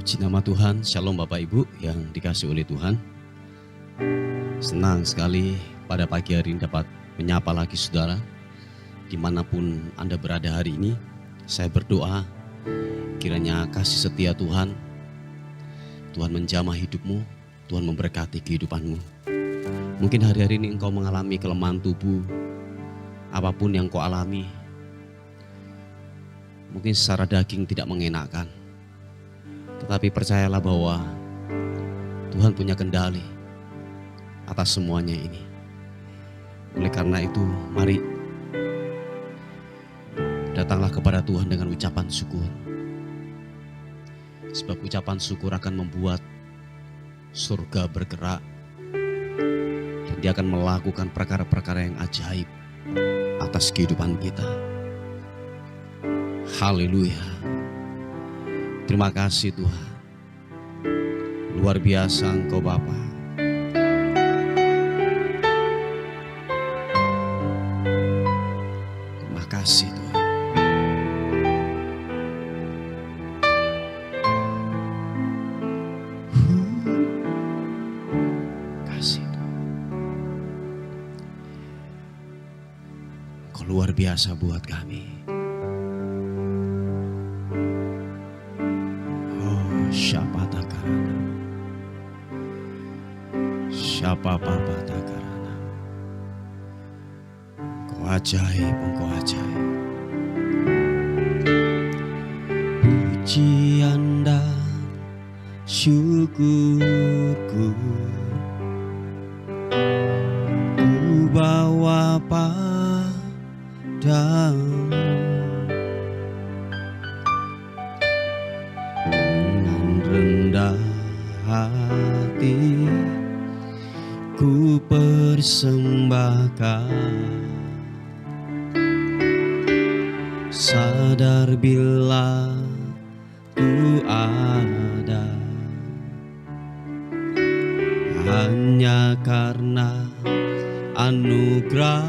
Puji nama Tuhan, Shalom Bapak Ibu yang dikasihi oleh Tuhan. Senang sekali pada pagi hari ini dapat menyapa lagi saudara. Dimanapun Anda berada hari ini, saya berdoa kiranya kasih setia Tuhan menjamah hidupmu, Tuhan memberkati kehidupanmu. Mungkin hari-hari ini engkau mengalami kelemahan tubuh, apapun yang kau alami, mungkin secara daging tidak mengenakkan. Tetapi percayalah bahwa Tuhan punya kendali atas semuanya ini. Oleh karena itu, mari datanglah kepada Tuhan dengan ucapan syukur. Sebab ucapan syukur akan membuat surga bergerak. Dan dia akan melakukan perkara-perkara yang ajaib atas kehidupan kita. Haleluya. Terima kasih Tuhan. Luar biasa Engkau Bapa. Terima kasih Tuhan. Kasih Tuhan. Engkau luar biasa buat kami. Siapa takarana, siapa papa takarana. Engkau ajaib, engkau ajaib. Pujian dan syukurku ku bawa padamu. Rendah hati ku persembahkan, sadar bila ku ada hanya karena anugerah,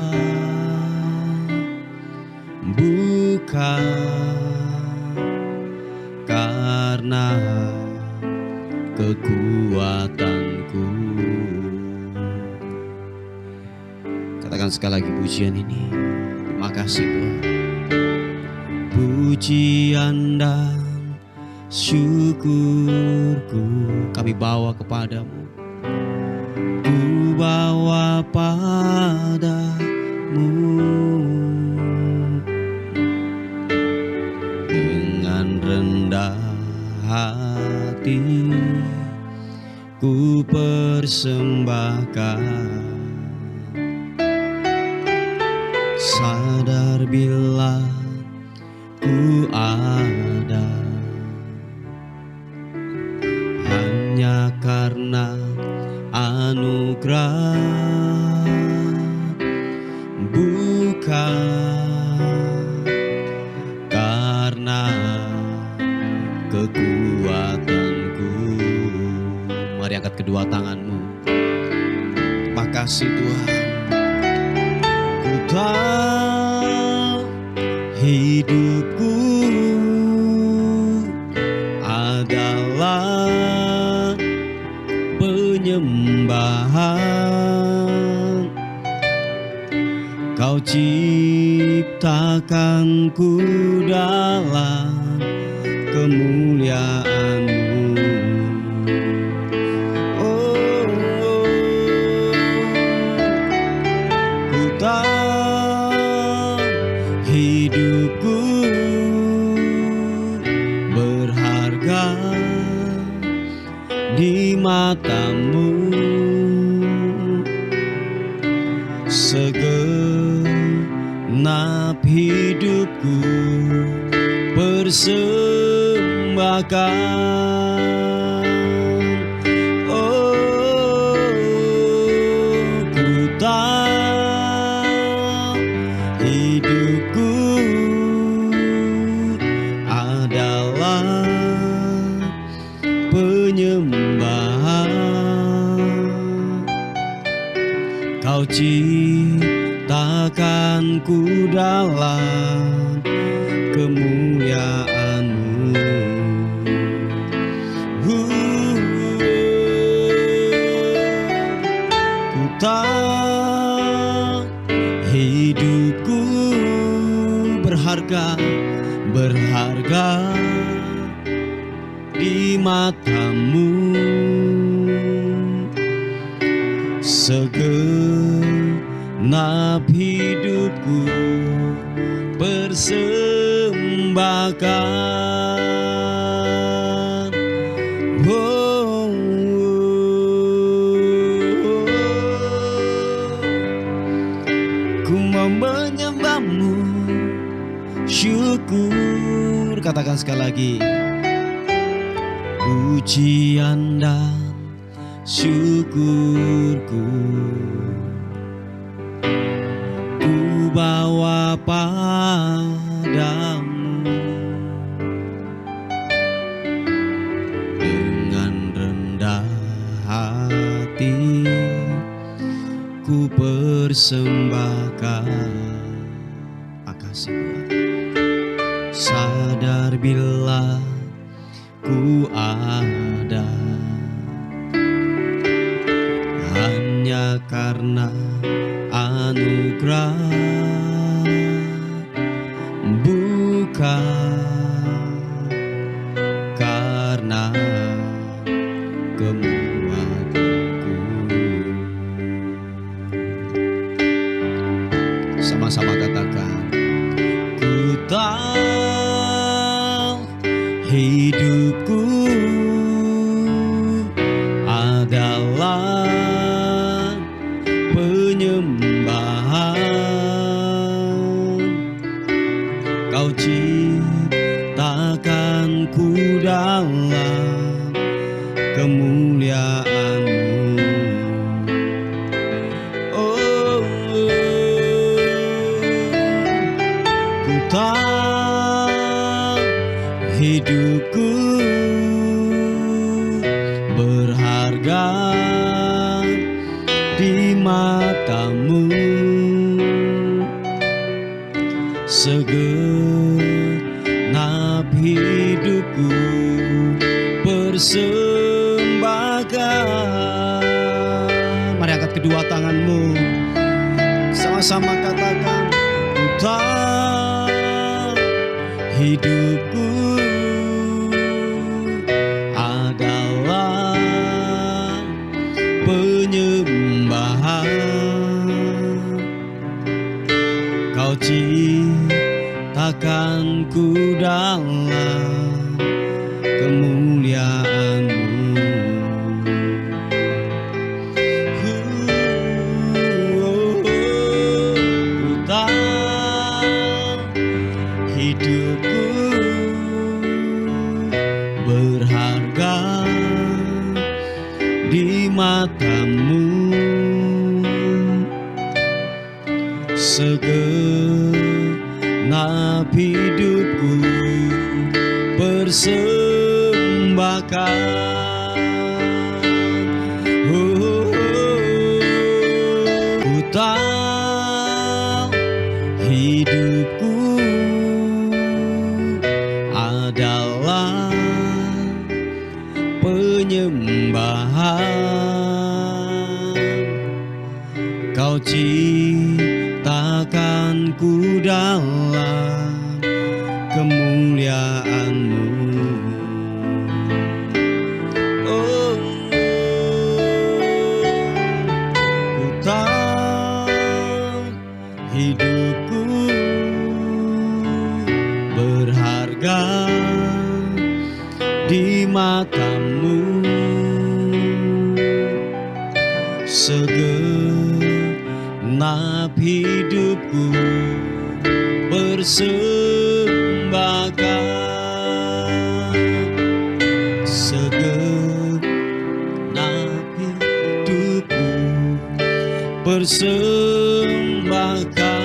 bukan karena kekuatanku. Katakan sekali lagi pujian ini. Terima kasih Tuhan. Pujian dan syukurku kami bawa kepadamu. Ku bawa padamu dengan rendah hati ku persembahkan, sadar bila ku ada hanya karena anugerah, bukan karena kekuatanku. Mari angkat kedua tanganmu. Terima kasih Tuhan. Ku tahu hidupku adalah penyembahan. Kau ciptakanku dalam kemuliaan-Mu. Oh, ku tahu hidupku berharga di mata-Mu. Segenap hidupku persembahkan. Oh, ku tahu hidupku adalah penyembahan. Kau ciptakanku dalam kemuliaan-Mu. berharga di matamu. Segenap hidupku persembahkan. Oh, ku mau menyembahmu, syukur. Katakan sekali lagi. Pujian dan syukurku ku bawa padamu. Dengan rendah hati ku persembahkan. Makasih Tuhan. Sadar bila ku ada hanya karena anugerah, bukan karena kemampuanku. Sama-sama katakan, ku tahu hidupku adalah penyembahan. Kau ciptakanku dalam kemuliaan-Mu. Oh, ku tahu hidupku berharga di matamu. Segenap hidupku persembahkan. Mari angkat kedua tanganmu, sama-sama katakan, ku tahu hidupku adalah penyembahan. Kau ciptakanku dalam kemuliaan-Mu. Ku tahu hidupku berharga di matamu. Segenap hidupku persembahkan. Ku tahu hidupku adalah penyembahan. Kau ciptakanku dalam kemuliaan-Mu. Oh, ku tahu hidupku berharga di matamu. Segenap hidupku persembahkan. Segenap hidupku persembahkan.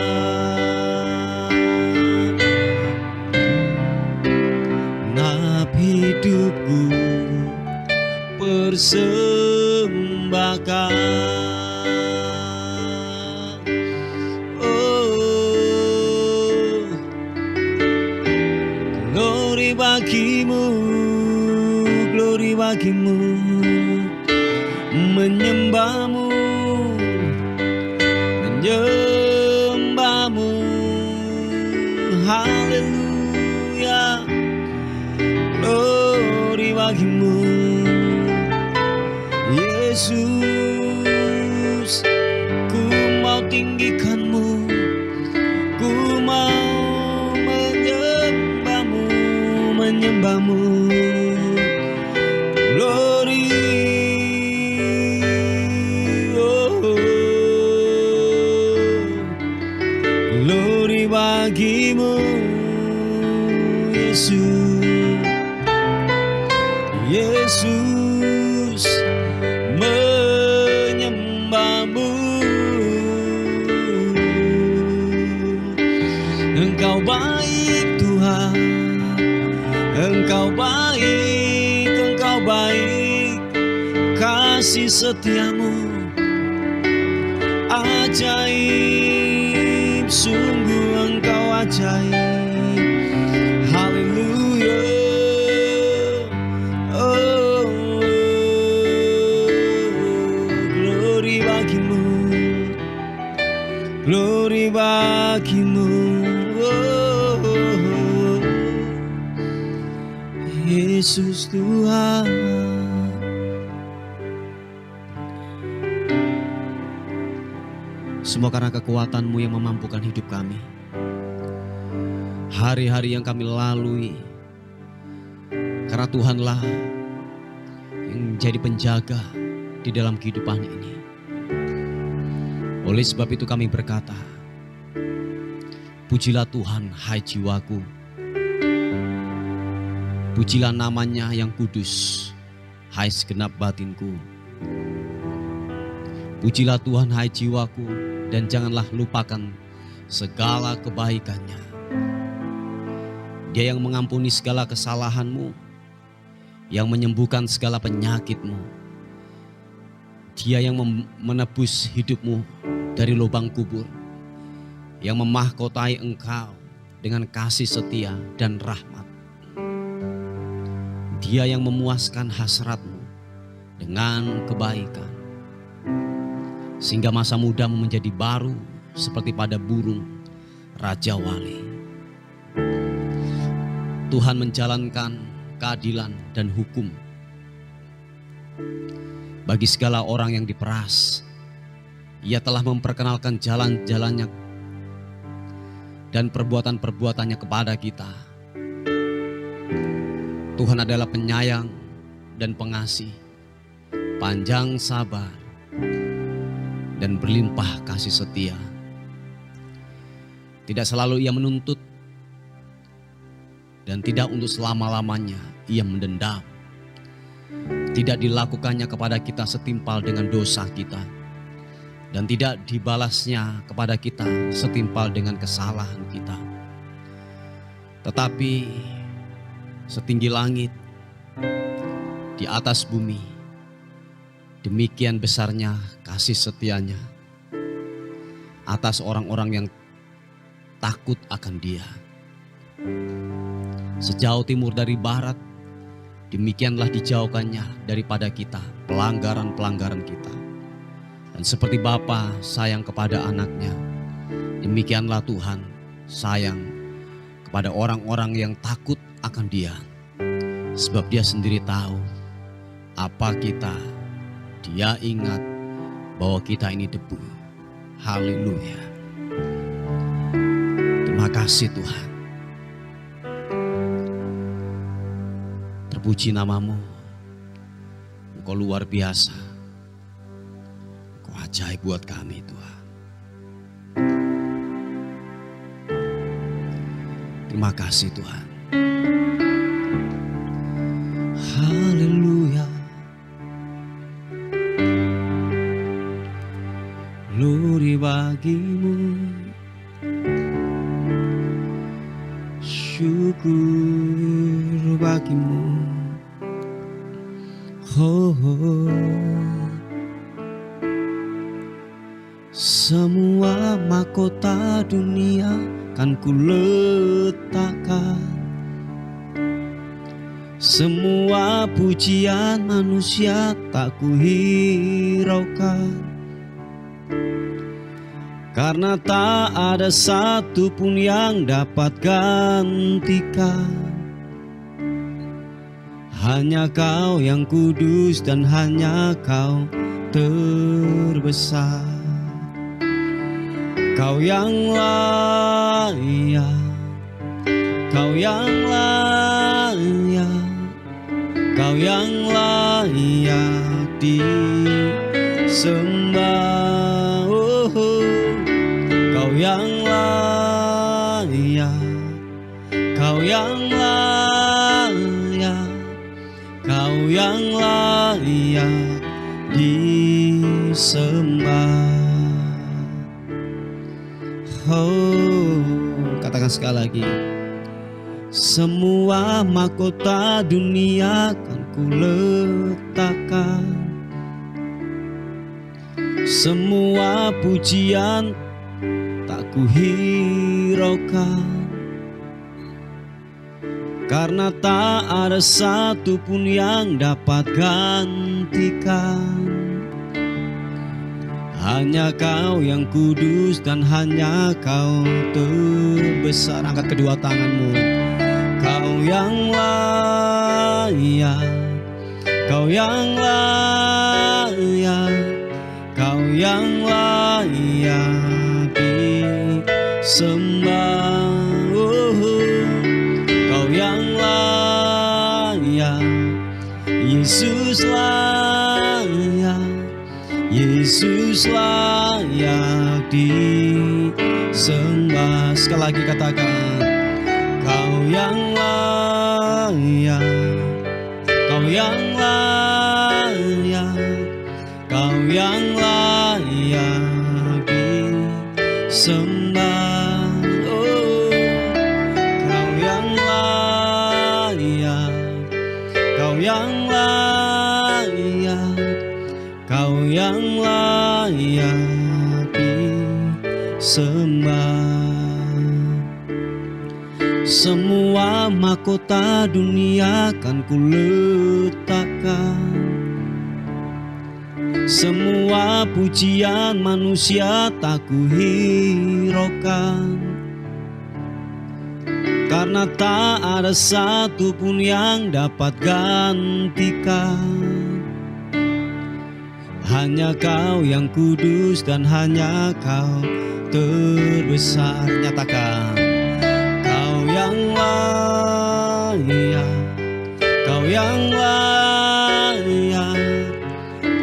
Segenap hidupku persembahkan. Glory bagimu, menyembahmu, menyembahmu, haleluya. bagimu, Yesus. Ku mau tinggikanmu, ku mau menyembahmu, menyembahmu. Glory, oh, glory bagimu, Yesus. Yesus, menyembahmu. Engkau baik Tuhan, Engkau baik, Engkau baik. Kasih setiamu ajaib, sungguh Engkau ajaib. Haleluya. Oh, glory bagimu, glory bagimu, oh, Yesus Tuhan. Semua karena kekuatan-Mu yang memampukan hidup kami. Hari-hari yang kami lalui, karena Tuhanlah yang menjadi penjaga di dalam kehidupan ini. Oleh sebab itu kami berkata, pujilah Tuhan hai jiwaku. Pujilah namanya yang kudus, hai segenap batinku. Pujilah Tuhan hai jiwaku, dan janganlah lupakan segala kebaikannya. Dia yang mengampuni segala kesalahanmu, yang menyembuhkan segala penyakitmu. Dia yang menebus hidupmu dari lubang kubur, yang memahkotai engkau dengan kasih setia dan rahmat. Dia yang memuaskan hasratmu dengan kebaikan, sehingga masa mudamu menjadi baru seperti pada burung Raja Wali. Tuhan menjalankan keadilan dan hukum bagi segala orang yang diperas. Ia telah memperkenalkan jalan-jalannya dan perbuatan-perbuatannya kepada kita. Tuhan adalah penyayang dan pengasih, panjang sabar, dan berlimpah kasih setia. Tidak selalu ia menuntut, dan tidak untuk selama-lamanya ia mendendam. Tidak dilakukannya kepada kita setimpal dengan dosa kita, dan tidak dibalasnya kepada kita setimpal dengan kesalahan kita. Tetapi setinggi langit di atas bumi, demikian besarnya kasih setianya atas orang-orang yang takut akan Dia. Sejauh timur dari barat, demikianlah dijauhkannya daripada kita pelanggaran-pelanggaran kita. Dan seperti Bapa sayang kepada anaknya, demikianlah Tuhan sayang kepada orang-orang yang takut akan Dia. Sebab Dia sendiri tahu apa kita. Dia ingat bahwa kita ini debu. Haleluya. Terima kasih Tuhan. Terpuji namamu. Engkau luar biasa. Engkau ajaib buat kami Tuhan. Terima kasih Tuhan. Haleluya. Glory bagimu. Syukur bagimu. Oh, semua mahkota dunia kan ku letakkan, semua pujian manusia tak ku hiraukan, karena tak ada satu pun yang dapat gantikan Hanya Kau yang kudus dan hanya Kau terbesar. Kau yang layak, Kau yang layak, Kau yang layak disembah. Kau yang layak, Kau yang layak, Kau yang layak disembah. Oh, katakan sekali lagi. Semua mahkota dunia kan ku letakkan, semua pujian tak ku hiraukan, karena tak ada satu pun yang dapat gantikan. Hanya Kau yang kudus dan hanya Kau terbesar. Angkat kedua tanganmu. Kau yang layak, Kau yang layak, Kau yang layak disembah. Kau yang layak, Yesus layak, Yesus layak disembah. Sekali lagi katakan. Kau yang layak, Kau yang layak, Kau yang layak disembah. Oh, Kau yang layak, Kau yang layak, Kau yang layak disembah. Semua mahkota dunia kan ku letakkan, semua pujian manusia tak ku hiraukan, karena tak ada satu pun yang dapat gantikan. Hanya Kau yang kudus dan hanya Kau terbesar. Nyatakan. Kau yang layak, Kau yang layak,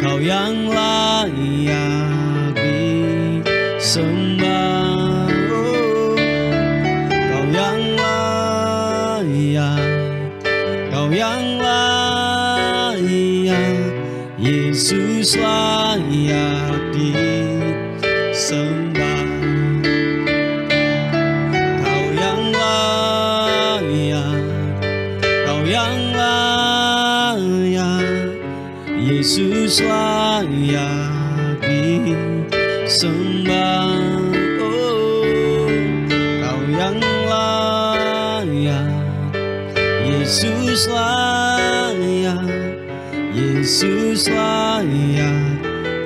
Kau yang layak disembah. Kau yang layak, Kau yang layak, Yesus layak disembah. Kau yang layak, Kau yang layak, Yesus layak disembah. Oh, Kau yang layak, Yesus layak, Yesus layak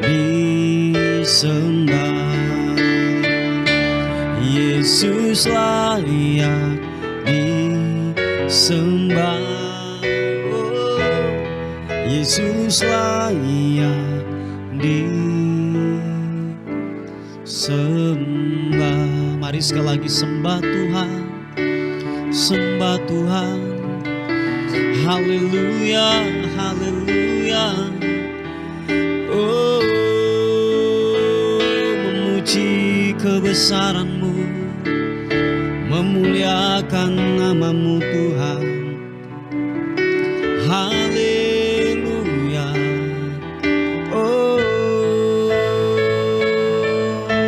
disembah. Yesus layak disembah. Oh, Yesus layak disembah. Mari sekali lagi sembah Tuhan, sembah Tuhan. Haleluya, haleluya. Oh, memuji kebesaran-Mu, memuliakan nama-Mu Tuhan. Haleluya. Oh,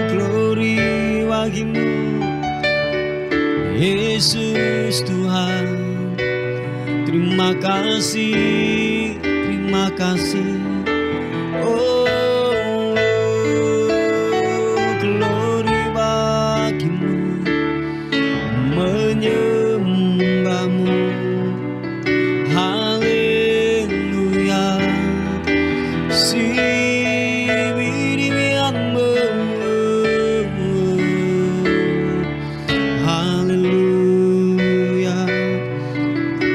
glory bagi-Mu, Yesus Tuhan. Terima kasih, terima kasih. Oh, glory bagi-Mu, menyembah-Mu. Haleluya. Sibiribian-Mu. Haleluya.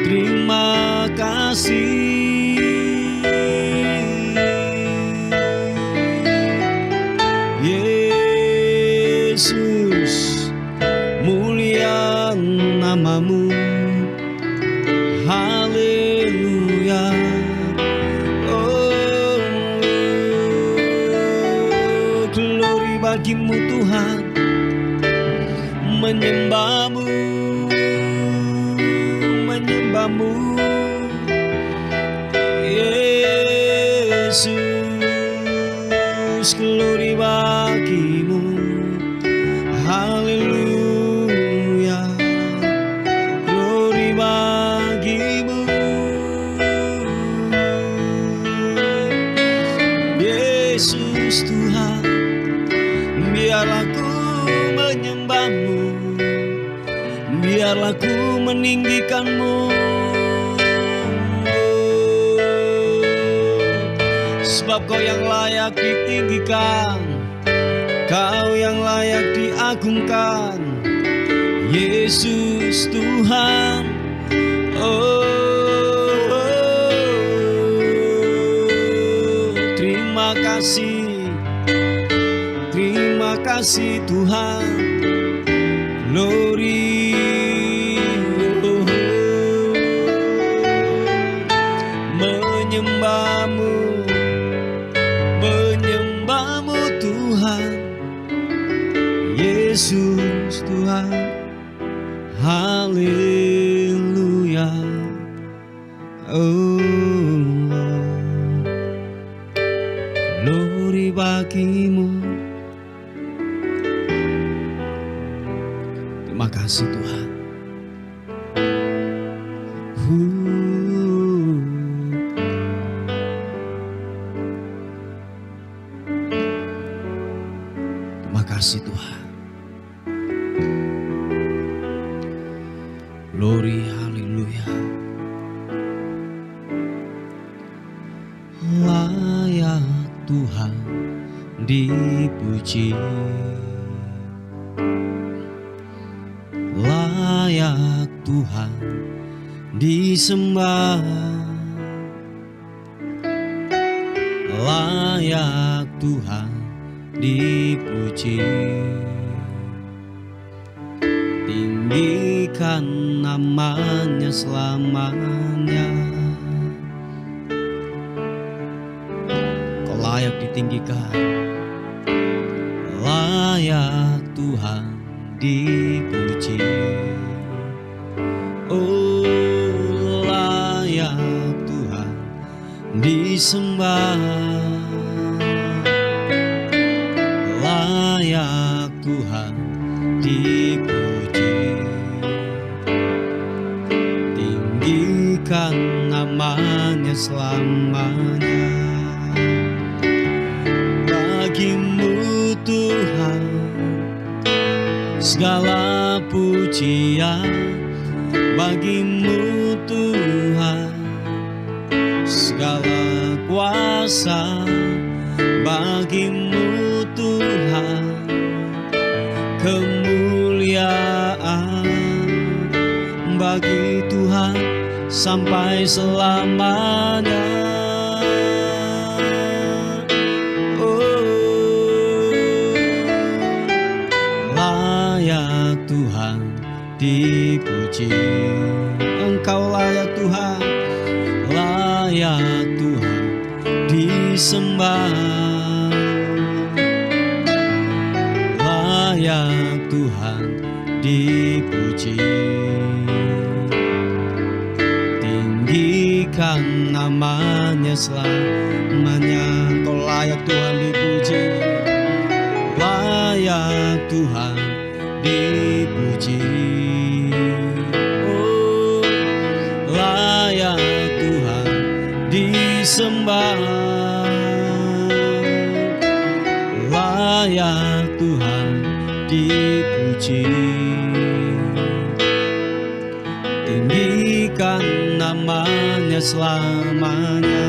Terima kasih. kasih. Yesus, mulia namamu. Haleluya. Oh, glory bagimu Tuhan, menyembahmu, menyembahmu. Yesus, glory bagimu. Haleluya, glory bagimu. Yesus Tuhan, biarlah ku menyembahmu, biarlah ku meninggikanmu. Sebab Kau yang layak ditinggikan, Kau yang layak diagungkan, Yesus Tuhan. Oh, terima kasih Tuhan. Glory, menyembahmu, menyembahmu Tuhan. Yesus Tuhan, haleluya. Oh, glory bagimu. Terima kasih Tuhan. Terima kasih Tuhan. Glory, haleluya. Layak Tuhan dipuji, layak Tuhan disembah, layak Tuhan dipuji. Tinggikan namanya selamanya. Kau layak ditinggikan, layak Tuhan dipuji. Oh, layak Tuhan disembah, layak Tuhan dipuji. Tinggikan namanya selamanya. Bagimu Tuhan segala pujian, bagimu Tuhan segala kuasa, bagimu Tuhan kemuliaan, bagi Tuhan sampai selamanya. Layak Tuhan dipuji. Engkau layak Tuhan, layak Tuhan disembah, layak Tuhan dipuji. Tinggikan namanya selamanya. Engkau layak Tuhan dipuji, layak Tuhan dipuji. Oh, layak Tuhan disembah, layak Tuhan dipuji. Tinggikan namanya selamanya.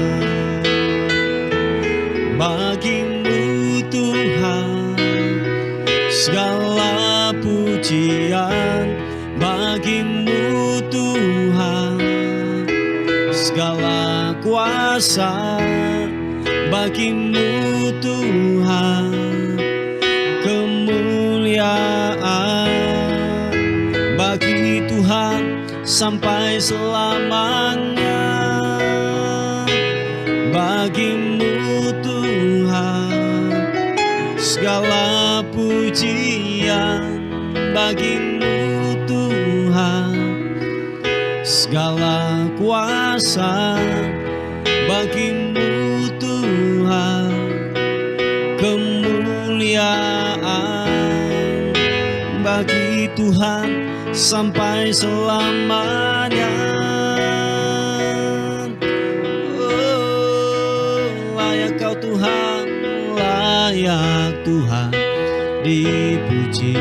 Bagimu Tuhan segala pujian, bagimu Tuhan segala kuasa bagimu Tuhan, kemuliaan bagi Tuhan sampai selamanya. Bagimu Tuhan segala pujian, bagimu Tuhan segala kuasa, bagimu Tuhan kemuliaan bagi Tuhan sampai selamanya. Oh, layak kau Tuhan, layak Tuhan dipuji,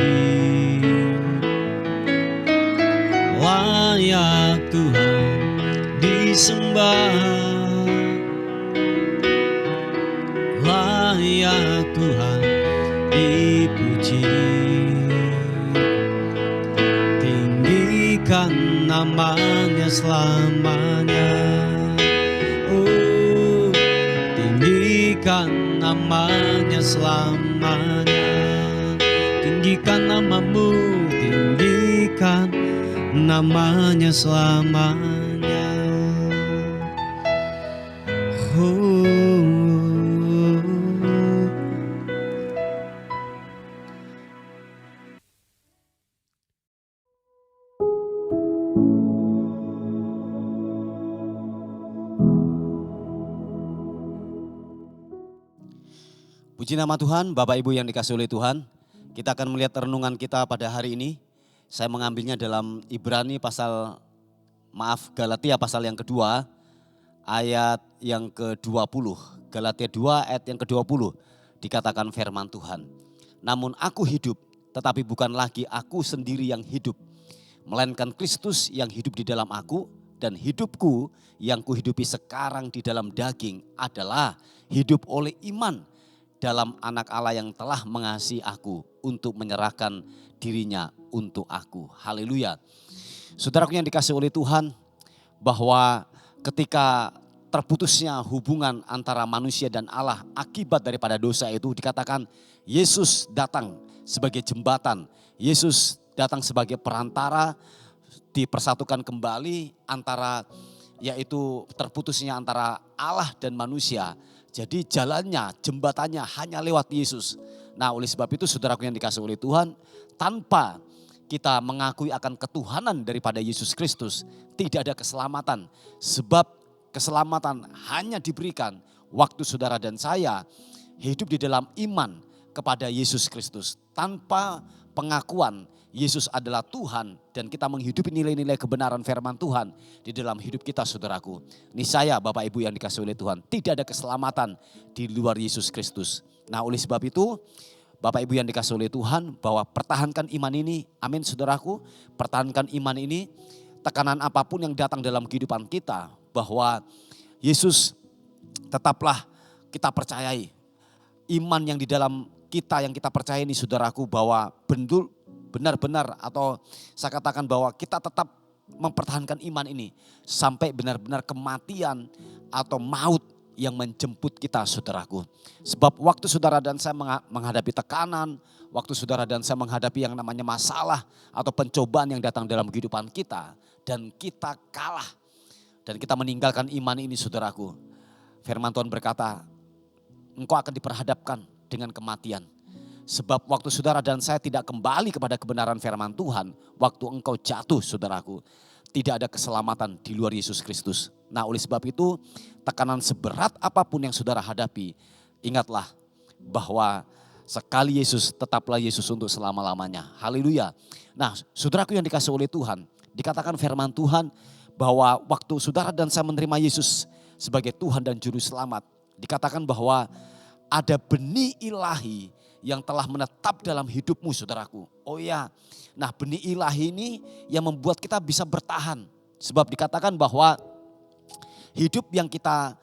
layak Tuhan disembah, layak Tuhan dipuji. Tinggikan namanya selamanya. Oh, tinggikan namanya selamanya. Tinggikan namamu, tinggikan namanya selamanya. Oh. Puji nama Tuhan, Bapak Ibu yang dikasihi oleh Tuhan. Kita akan melihat renungan kita pada hari ini. Saya mengambilnya dalam Galatia pasal yang kedua, ayat yang ke-20. Galatia 2 ayat yang ke-20 dikatakan firman Tuhan. Namun aku hidup, tetapi bukan lagi aku sendiri yang hidup, melainkan Kristus yang hidup di dalam aku, dan hidupku yang kuhidupi sekarang di dalam daging adalah hidup oleh iman dalam anak Allah yang telah mengasihi aku untuk menyerahkan dirinya untuk aku. Haleluya. Saudaraku yang dikasihi oleh Tuhan, bahwa ketika terputusnya hubungan antara manusia dan Allah akibat daripada dosa itu, dikatakan Yesus datang sebagai jembatan. Yesus datang sebagai perantara, dipersatukan kembali antara, yaitu terputusnya antara Allah dan manusia. Jadi jalannya, jembatannya hanya lewat Yesus. Nah, oleh sebab itu saudaraku yang dikasihi oleh Tuhan, tanpa kita mengakui akan ketuhanan daripada Yesus Kristus, tidak ada keselamatan. Sebab keselamatan hanya diberikan waktu saudara dan saya hidup di dalam iman kepada Yesus Kristus. Tanpa pengakuan Yesus adalah Tuhan dan kita menghidupi nilai-nilai kebenaran firman Tuhan di dalam hidup kita, saudaraku. Niscaya Bapak Ibu yang dikasihi oleh Tuhan, tidak ada keselamatan di luar Yesus Kristus. Nah, oleh sebab itu Bapak Ibu yang dikasihi oleh Tuhan, bahwa pertahankan iman ini, amin saudaraku, pertahankan iman ini, tekanan apapun yang datang dalam kehidupan kita, bahwa Yesus tetaplah kita percayai. Iman yang di dalam kita yang kita percaya ini saudaraku, bahwa benar-benar, atau saya katakan bahwa kita tetap mempertahankan iman ini sampai benar-benar kematian atau maut yang menjemput kita, saudaraku. Sebab waktu saudara dan saya menghadapi tekanan, waktu saudara dan saya menghadapi yang namanya masalah atau pencobaan yang datang dalam kehidupan kita, dan kita kalah dan kita meninggalkan iman ini, saudaraku, firman Tuhan berkata, engkau akan diperhadapkan dengan kematian. Sebab waktu saudara dan saya tidak kembali kepada kebenaran firman Tuhan, waktu engkau jatuh, saudaraku, tidak ada keselamatan di luar Yesus Kristus. Nah, oleh sebab itu, tekanan seberat apapun yang saudara hadapi, ingatlah bahwa sekali Yesus, tetaplah Yesus untuk selama-lamanya. Haleluya. Nah, saudaraku yang dikasihi oleh Tuhan, dikatakan firman Tuhan bahwa waktu saudara dan saya menerima Yesus sebagai Tuhan dan Juru Selamat, dikatakan bahwa ada benih ilahi yang telah menetap dalam hidupmu, saudaraku. Oh ya, nah benih ilahi ini yang membuat kita bisa bertahan. Sebab dikatakan bahwa hidup yang kita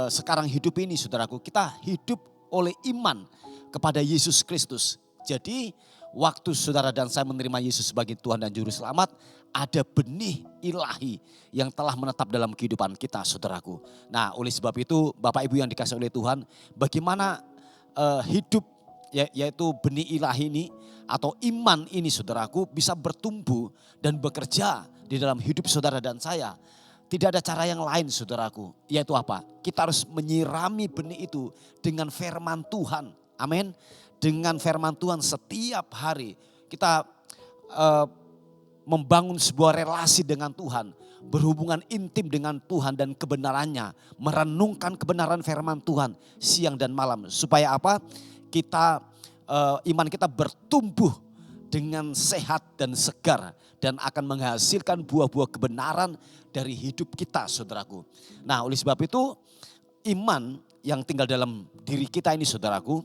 sekarang hidup ini, saudaraku, kita hidup oleh iman kepada Yesus Kristus. Jadi waktu saudara dan saya menerima Yesus sebagai Tuhan dan Juru Selamat, ada benih ilahi yang telah menetap dalam kehidupan kita, saudaraku. Nah, oleh sebab itu Bapak Ibu yang dikasihi oleh Tuhan, bagaimana hidup yaitu benih ilahi ini atau iman ini, saudaraku, bisa bertumbuh dan bekerja di dalam hidup saudara dan saya. Tidak ada cara yang lain, saudaraku, yaitu apa? Kita harus menyirami benih itu dengan firman Tuhan. Amin. Dengan firman Tuhan setiap hari kita membangun sebuah relasi dengan Tuhan, berhubungan intim dengan Tuhan dan kebenarannya, merenungkan kebenaran firman Tuhan siang dan malam. Supaya apa? Kita iman kita bertumbuh dengan sehat dan segar dan akan menghasilkan buah-buah kebenaran dari hidup kita, saudaraku. Nah, oleh sebab itu iman yang tinggal dalam diri kita ini, saudaraku,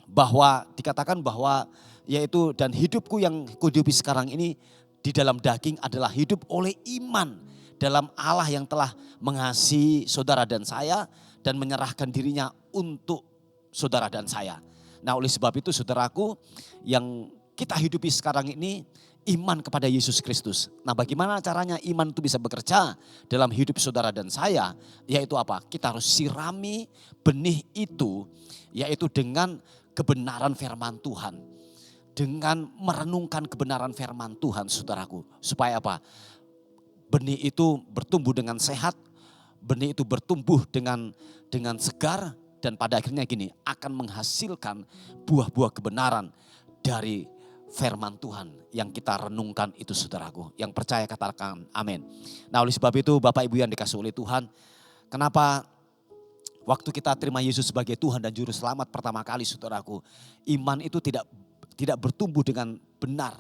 bahwa dikatakan bahwa yaitu dan hidupku yang kuhidupi sekarang ini di dalam daging adalah hidup oleh iman dalam Allah yang telah mengasihi saudara dan saya dan menyerahkan dirinya untuk saudara dan saya. Nah, oleh sebab itu saudaraku, yang kita hidupi sekarang ini iman kepada Yesus Kristus. Nah, bagaimana caranya iman itu bisa bekerja dalam hidup saudara dan saya? Yaitu apa? Kita harus sirami benih itu, yaitu dengan kebenaran firman Tuhan. Dengan merenungkan kebenaran firman Tuhan, saudaraku. Supaya apa? Benih itu bertumbuh dengan sehat, benih itu bertumbuh dengan segar, dan pada akhirnya gini, akan menghasilkan buah-buah kebenaran dari firman Tuhan yang kita renungkan itu, saudaraku. Yang percaya katakan amin. Nah, oleh sebab itu Bapak Ibu yang dikasihi oleh Tuhan, kenapa waktu kita terima Yesus sebagai Tuhan dan Juru Selamat pertama kali, saudaraku, iman itu tidak bertumbuh dengan benar.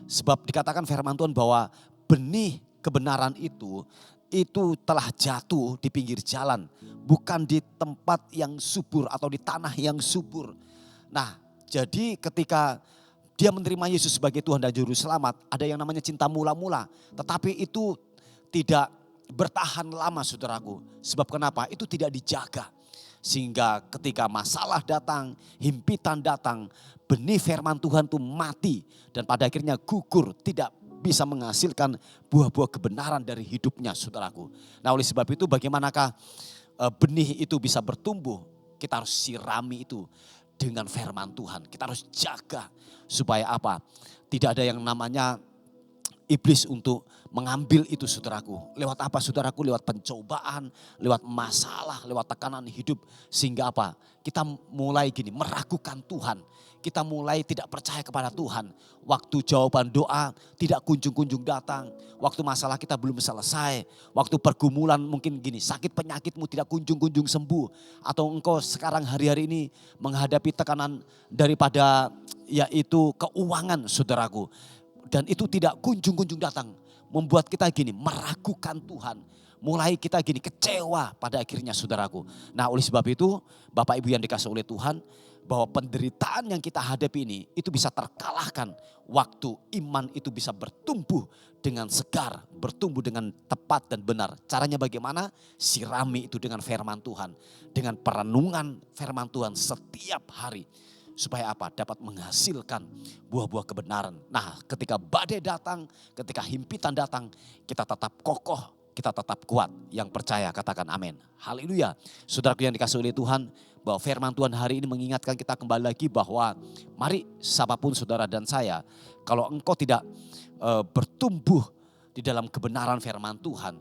Sebab dikatakan firman Tuhan bahwa benih kebenaran itu telah jatuh di pinggir jalan, bukan di tempat yang subur atau di tanah yang subur. Nah, jadi ketika dia menerima Yesus sebagai Tuhan dan Juru Selamat, ada yang namanya cinta mula-mula. Tetapi itu tidak bertahan lama, saudaraku. Sebab kenapa? Itu tidak dijaga. Sehingga ketika masalah datang, himpitan datang, benih firman Tuhan itu mati. Dan pada akhirnya gugur, tidak bisa menghasilkan buah-buah kebenaran dari hidupnya, saudaraku. Nah, oleh sebab itu bagaimanakah benih itu bisa bertumbuh? Kita harus sirami itu dengan firman Tuhan. Kita harus jaga supaya apa? Tidak ada yang namanya iblis untuk mengambil itu, saudaraku. Lewat apa, saudaraku? Lewat pencobaan, lewat masalah, lewat tekanan hidup. Sehingga apa? Kita mulai gini, meragukan Tuhan. Kita mulai tidak percaya kepada Tuhan. Waktu jawaban doa tidak kunjung-kunjung datang. Waktu masalah kita belum selesai. Waktu pergumulan mungkin gini, sakit penyakitmu tidak kunjung-kunjung sembuh. Atau engkau sekarang hari-hari ini menghadapi tekanan daripada yaitu keuangan, saudaraku. Dan itu tidak kunjung-kunjung datang. Membuat kita gini, meragukan Tuhan. Mulai kita gini, kecewa pada akhirnya, saudaraku. Nah, oleh sebab itu Bapak Ibu yang dikasihi oleh Tuhan, bahwa penderitaan yang kita hadapi ini itu bisa terkalahkan waktu iman itu bisa bertumbuh dengan segar, bertumbuh dengan tepat dan benar. Caranya bagaimana? Sirami itu dengan firman Tuhan, dengan perenungan firman Tuhan setiap hari. Supaya apa? Dapat menghasilkan buah-buah kebenaran. Nah, ketika badai datang, ketika himpitan datang, kita tetap kokoh, kita tetap kuat. Yang percaya katakan amin. Haleluya. Saudaraku yang dikasihi oleh Tuhan, bahwa firman Tuhan hari ini mengingatkan kita kembali lagi bahwa mari siapapun saudara dan saya, kalau engkau tidak bertumbuh di dalam kebenaran firman Tuhan,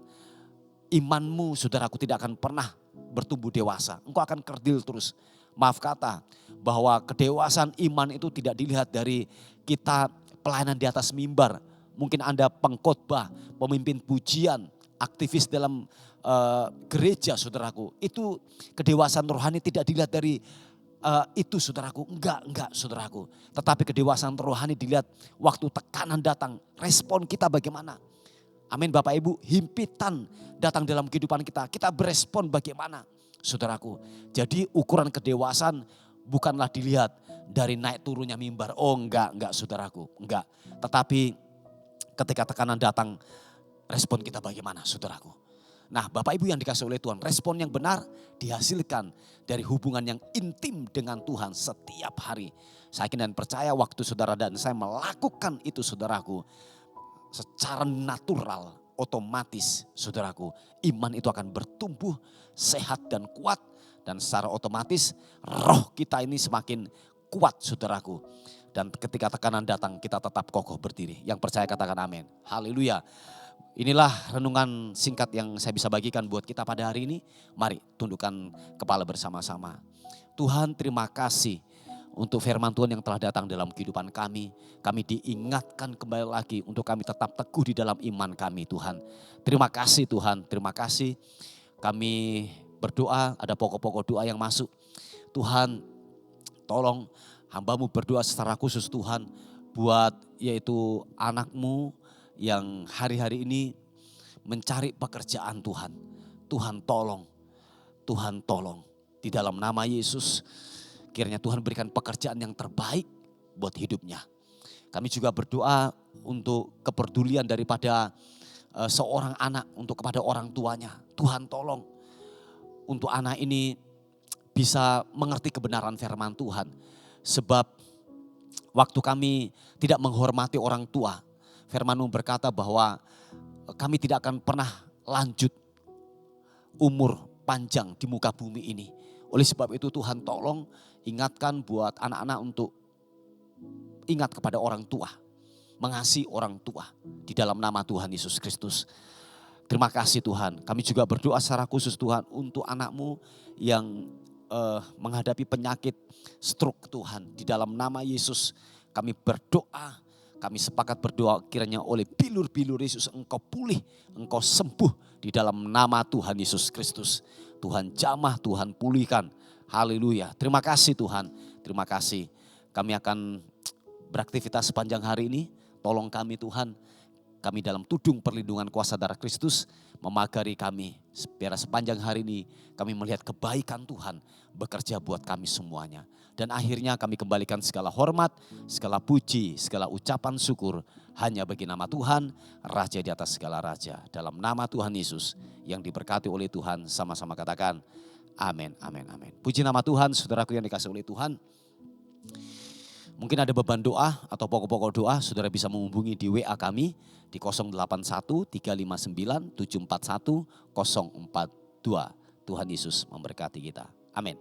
imanmu, saudaraku, tidak akan pernah bertumbuh dewasa. Engkau akan kerdil terus. Maaf kata, bahwa kedewasaan iman itu tidak dilihat dari kita pelayanan di atas mimbar. Mungkin Anda pengkhotbah, pemimpin pujian, aktivis dalam gereja, saudaraku. Itu kedewasaan rohani tidak dilihat dari itu, saudaraku. Enggak, saudaraku. Tetapi kedewasaan rohani dilihat waktu tekanan datang, respon kita bagaimana. Amin, Bapak Ibu. Himpitan datang dalam kehidupan kita, kita berespon bagaimana, saudaraku. Jadi ukuran kedewasaan bukanlah dilihat dari naik turunnya mimbar. Oh enggak, saudaraku. Enggak. Tetapi ketika tekanan datang, respon kita bagaimana, saudaraku. Nah, Bapak Ibu yang dikasih oleh Tuhan, respon yang benar dihasilkan dari hubungan yang intim dengan Tuhan setiap hari. Saya yakin dan percaya waktu saudara dan saya melakukan itu saudaraku, secara natural, otomatis saudaraku, iman itu akan bertumbuh, sehat dan kuat. Dan secara otomatis roh kita ini semakin kuat saudaraku. Dan ketika tekanan datang kita tetap kokoh berdiri. Yang percaya katakan amin. Haleluya. Inilah renungan singkat yang saya bisa bagikan buat kita pada hari ini. Mari tundukkan kepala bersama-sama. Tuhan, terima kasih untuk firman Tuhan yang telah datang dalam kehidupan kami. Kami diingatkan kembali lagi untuk kami tetap teguh di dalam iman kami Tuhan. Terima kasih Tuhan, terima kasih. Kami berdoa, ada pokok-pokok doa yang masuk. Tuhan, tolong hamba-Mu berdoa secara khusus Tuhan buat yaitu anak-Mu yang hari-hari ini mencari pekerjaan Tuhan. Tuhan tolong, Tuhan tolong. Di dalam nama Yesus, kiranya Tuhan berikan pekerjaan yang terbaik buat hidupnya. Kami juga berdoa untuk kepedulian daripada seorang anak untuk kepada orang tuanya. Tuhan tolong untuk anak ini bisa mengerti kebenaran firman Tuhan. Sebab waktu kami tidak menghormati orang tua, firman-Mu berkata bahwa kami tidak akan pernah lanjut umur panjang di muka bumi ini. Oleh sebab itu Tuhan tolong ingatkan buat anak-anak untuk ingat kepada orang tua. Mengasihi orang tua di dalam nama Tuhan Yesus Kristus. Terima kasih Tuhan. Kami juga berdoa secara khusus Tuhan untuk anak-Mu yang menghadapi penyakit stroke Tuhan. Di dalam nama Yesus kami berdoa. Kami sepakat berdoa kiranya oleh bilur-bilur Yesus Engkau pulih, Engkau sembuh di dalam nama Tuhan Yesus Kristus. Tuhan jamah, Tuhan pulihkan. Haleluya. Terima kasih Tuhan. Terima kasih. Kami akan beraktivitas sepanjang hari ini. Tolong kami Tuhan. Kami dalam tudung perlindungan kuasa darah Kristus memagari kami. Biar sepanjang hari ini kami melihat kebaikan Tuhan bekerja buat kami semuanya. Dan akhirnya kami kembalikan segala hormat, segala puji, segala ucapan syukur hanya bagi nama Tuhan, Raja di atas segala raja. Dalam nama Tuhan Yesus yang diberkati oleh Tuhan, sama-sama katakan amin, amin, amin. Puji nama Tuhan, saudaraku yang dikasih oleh Tuhan. Mungkin ada beban doa atau pokok-pokok doa, saudara bisa menghubungi di WA kami di 081 359 741 042. Tuhan Yesus memberkati kita. Amin.